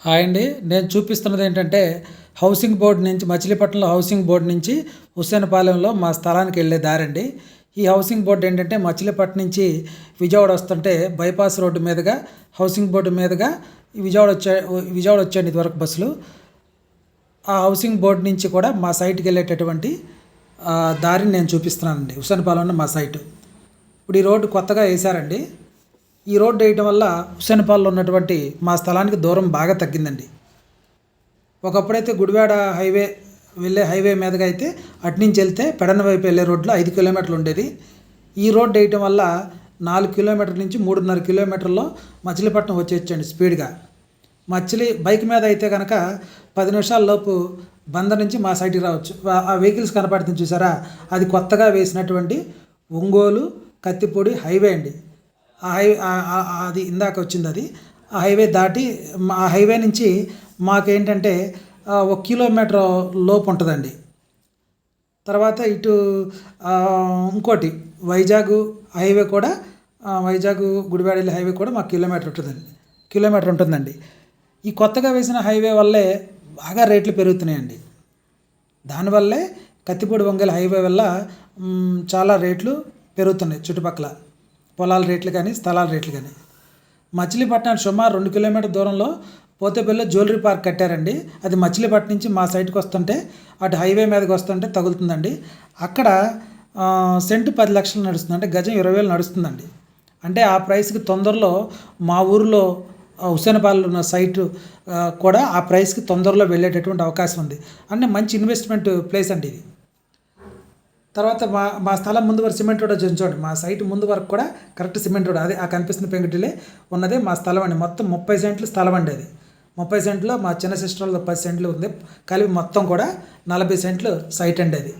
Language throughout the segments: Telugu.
హాయ్ అండి. నేను చూపిస్తున్నది ఏంటంటే హౌసింగ్ బోర్డ్ నుంచి మచిలీపట్నంలో హౌసింగ్ బోర్డ్ నుంచి హుస్సేన్పాలెంలో మా స్థలానికి వెళ్ళే దారండి. ఈ హౌసింగ్ బోర్డు ఏంటంటే మచిలీపట్నం నుంచి విజయవాడ వస్తుంటే బైపాస్ రోడ్డు మీదుగా హౌసింగ్ బోర్డు మీదుగా విజయవాడ వచ్చాయండి ఇదివరకు బస్సులు. ఆ హౌసింగ్ బోర్డు నుంచి కూడా మా సైట్కి వెళ్ళేటటువంటి దారిని నేను చూపిస్తున్నానండి. హుస్సేన్పాలెంలో మా సైటు. ఇప్పుడు ఈ రోడ్డు కొత్తగా వేశారండి. ఈ రోడ్డు వేయటం వల్ల హుస్సేన్పాలెంలో ఉన్నటువంటి మా స్థలానికి దూరం బాగా తగ్గిందండి. ఒకప్పుడైతే గుడివాడ హైవే మీదుగా అయితే అటునుంచి వెళ్తే పెడన వైపు వెళ్ళే రోడ్లో 5 కిలోమీటర్లు ఉండేది. ఈ రోడ్డు వేయటం వల్ల 4 కిలోమీటర్ల నుంచి 3.5 కిలోమీటర్లో మచిలీపట్నం వచ్చేయచ్చండి స్పీడ్గా. బైక్ మీద అయితే కనుక 10 నిమిషాల లోపు బందర్ నుంచి మా సైట్కి రావచ్చు. ఆ వెహికల్స్ కనపడుతుంది చూసారా, అది కొత్తగా వేసినటువంటి ఒంగోలు కత్తిపూడి హైవే అండి. అది ఇందాక వచ్చింది. అది ఆ హైవే దాటి ఆ హైవే నుంచి మాకేంటంటే 1 కిలోమీటర్ లోపు ఉంటుందండి. తర్వాత ఇటు ఇంకోటి వైజాగ్ హైవే కూడా, వైజాగ్ గుడివాడ హైవే కూడా మాకు కిలోమీటర్ ఉంటుందండి. ఈ కొత్తగా వేసిన హైవే వల్లే బాగా రేట్లు పెరుగుతున్నాయండి. దానివల్లే కత్తిపూడి ఒంగోలు హైవే వల్ల చాలా రేట్లు పెరుగుతున్నాయి. చుట్టుపక్కల పొలాల రేట్లు కానీ స్థలాల రేట్లు కానీ. మచిలీపట్నానికి సుమారు 2 కిలోమీటర్ దూరంలో పోతేపల్లిలో జ్యువెలరీ పార్క్ కట్టారండి. అది మచిలీపట్నం నుంచి మా సైట్కి వస్తుంటే అటు హైవే మీదకి వస్తుంటే తగులుతుందండి. అక్కడ సెంటు 10 లక్షలు నడుస్తుంది, అంటే గజం 20,000 నడుస్తుందండి. అంటే ఆ ప్రైస్కి తొందరలో మా ఊరిలో హుస్సేన్పాలెంలో ఉన్న సైటు కూడా ఆ ప్రైస్కి తొందరలో వెళ్ళేటటువంటి అవకాశం ఉంది. అంటే మంచి ఇన్వెస్ట్మెంట్ ప్లేస్ అండి ఇది. తర్వాత మా స్థలం ముందు వరకు సిమెంట్ రోడ్ వచ్చి చూడండి. మా సైట్ ముందు వరకు కూడా కరెక్ట్ సిమెంట్ రోడ్, అదే ఆ కనిపిస్తున్న పెంకుటిలే ఉన్నదే మా స్థలం అండి. మొత్తం 30 సెంట్లు స్థలం అండి. అది 30 సెంట్లో మా చిన్న సిస్టర్లో 10 సెంట్లు ఉంది, కలిపి మొత్తం కూడా 40 సెంట్లు సైట్ అండి. అది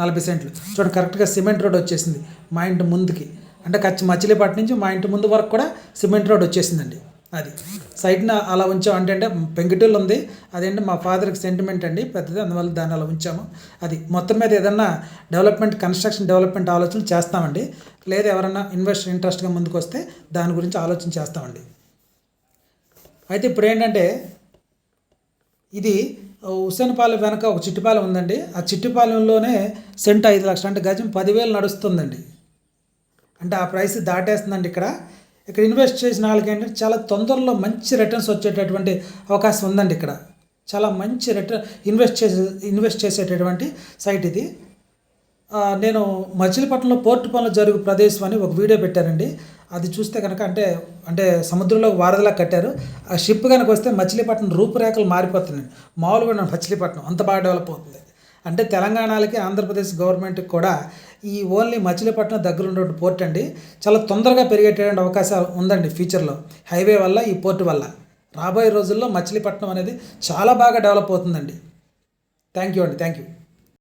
40 సెంట్లు చూడండి. కరెక్ట్గా సిమెంట్ రోడ్ వచ్చేసింది మా ఇంటి ముందుకి. అంటే మచిలీపట్నం నుంచి మా ఇంటి ముందు వరకు కూడా సిమెంట్ రోడ్ వచ్చేసిందండి. అది సైట్ని అలా ఉంచాం. అంటే పెంకుటిల్లు ఉంది, అదేంటి మా ఫాదర్కి సెంటిమెంట్ అండి పెద్దది, అందువల్ల దాన్ని అలా ఉంచాము. అది మొత్తం మీద ఏదన్నా కన్స్ట్రక్షన్ డెవలప్మెంట్ ఆలోచన చేస్తామండి. లేదా ఎవరైనా ఇన్వెస్టర్ ఇంట్రెస్ట్గా ముందుకు వస్తే దాని గురించి ఆలోచన చేస్తామండి. అయితే ఇప్పుడు ఏంటంటే ఇది హుస్సేన్పాలెం వెనక ఒక చిట్టిపాలెం ఉందండి. ఆ చిట్టిపాలెంలోనే సెంట్ 5 లక్షలు, అంటే గజం 10,000 నడుస్తుందండి. అంటే ఆ ప్రైస్ దాటేస్తుందండి. ఇక్కడ ఇన్వెస్ట్ చేసిన వాళ్ళకి ఏంటంటే చాలా తొందరలో మంచి రిటర్న్స్ వచ్చేటటువంటి అవకాశం ఉందండి. ఇక్కడ చాలా మంచి ఇన్వెస్ట్ చేసేటటువంటి సైట్ ఇది. నేను మచిలీపట్నంలో పోర్టు పనులు జరుగు ప్రదేశం అని ఒక వీడియో పెట్టానండి. అది చూస్తే కనుక అంటే సముద్రంలో వారధిలా కట్టారు. ఆ షిప్ కనుక వస్తే మచిలీపట్నం రూపురేఖలు మారిపోతున్నాయి. మామూలుగా మచిలీపట్నం అంత బాగా డెవలప్ అవుతుంది. అంటే తెలంగాణకి ఆంధ్రప్రదేశ్ గవర్నమెంట్కి కూడా ఈ ఓన్లీ మచిలీపట్నం దగ్గర ఉన్నటువంటి పోర్ట్ అండి చాలా తొందరగా పెరిగేటటువంటి అవకాశాలు ఉందండి ఫ్యూచర్లో. హైవే వల్ల, ఈ పోర్టు వల్ల రాబోయే రోజుల్లో మచిలీపట్నం అనేది చాలా బాగా డెవలప్ అవుతుందండి. థ్యాంక్ యూ అండి. Thank you.